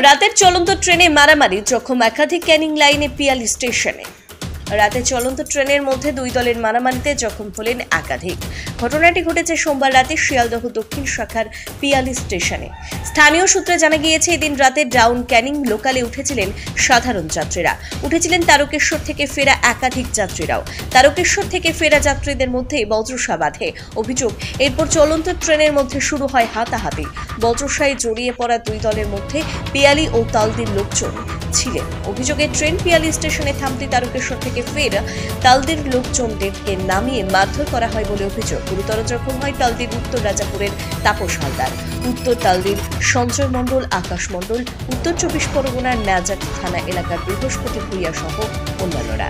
রাতের চলন্ত ট্রেনে মারামারি, জখম একাধিক ক্যানিং লাইনে পিয়ালি স্টেশনে। রাতে চলন্ত ট্রেনের মধ্যে দুই দলের মারামারিতে জখম হলেন একাধিক। ঘটনাটি ঘটেছে সোমবার রাতে শিয়ালদহ দক্ষিণ শাখার পিয়ালি স্টেশনে। স্থানীয় সূত্রে জানা গিয়েছে, এদিন রাতে ডাউন ক্যানিং লোকালে উঠেছিলেন সাধারণ যাত্রীরা। উঠেছিলেন তারকেশ্বর থেকে ফেরা একাধিক যাত্রীরাও। তারকেশ্বর থেকে ফেরা যাত্রীদের মধ্যে বজ্রসা বাঁধে অভিযোগ। এরপর চলন্ত ট্রেনের মধ্যে শুরু হয় হাতাহাতি। বজ্রসায় জড়িয়ে পড়া দুই দলের মধ্যে পিয়ালি ও তালদির লোকজন ছিলেন। অভিযোগে ট্রেন পিয়ালি স্টেশনে থামতে তারকেশ্বর থেকে ফেরা তালদির লোকজনদেরকে নামিয়ে মারধর করা হয় বলে অভিযোগ। গুরুতর জখম হয় তালদির উত্তর রাজাপুরের তাপস হালদার, উত্তর তালদির সঞ্জয় মণ্ডল, আকাশ মণ্ডল, উত্তর 24 পরগনার নাজাট থানা এলাকার বৃহস্পতি ভূঁইয়া সহ অন্যান্যরা।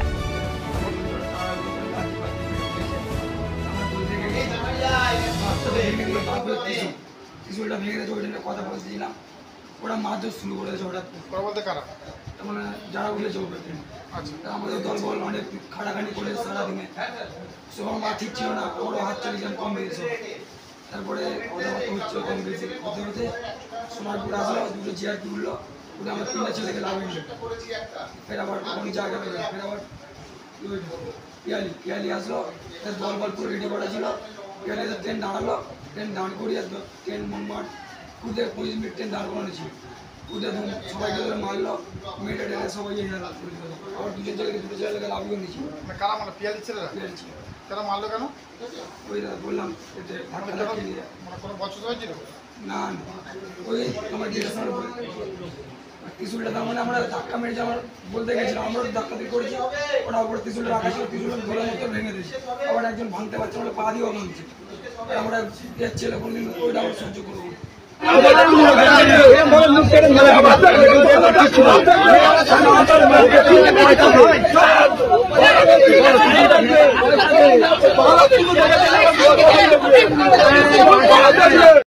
ওরা মারধর শুরু করেছে হঠাৎ বলতে কারা মানে যারা উঠেছে আমাদের দল বল অনেক খাটাখাটি করে সারাদিনে সবার মা ঠিক ছিল না, ওরও হাত চালিয়েছিলাম কম বেরিয়েছে। তারপরে কথাবার্তা হচ্ছে কম বেরিয়েছে, হতে হতে সোনারপুর আসলো, দুটো চেয়ার তুললো, ওটা আমার 3টা ছেলেকে লাভ হইল। ফের আবার অনেক জায়গায় ফের আবার পিয়ালি আসলো, দল বল পুরো রেডি করা ছিল। পিয়ালিতে ট্রেন দাঁড়ালো, ট্রেন দাঁড় করিয়ে ট্রেন মোটমাট 20 মিনিট ট্রেন দাঁড় করানো ছিল। সবাইকে মারলো, মেয়েটা টেনে সবাই আবার দুটো ছেলেকে লাভ করে নিয়েছিল। কারা মানে পিয়ালি ছেলেরা? পিয়ালি ছিল। তারা মারলো কেন? ওই বললাম কোনো বছর হয়েছিল না, ওই আমার ডিরেকশনের ত্রিশুলটা তার মানে আমরা ধাক্কা মেরেছি, আমার বলতে গেছিলাম আমরা ধাক্কা দিয়ে করেছি, ওরা ওপরে ত্রিশুলটা রাখা ছিল, ত্রিশুলের গোলার মতো ভেঙে দিয়েছি। আবার একজন ভাঙতে পারছে, আমরা পা দিয়েও ভাঙছি। আমরা এর ছেলে কোনদিন ওইটা আমরা সহ্য করবো। আমরা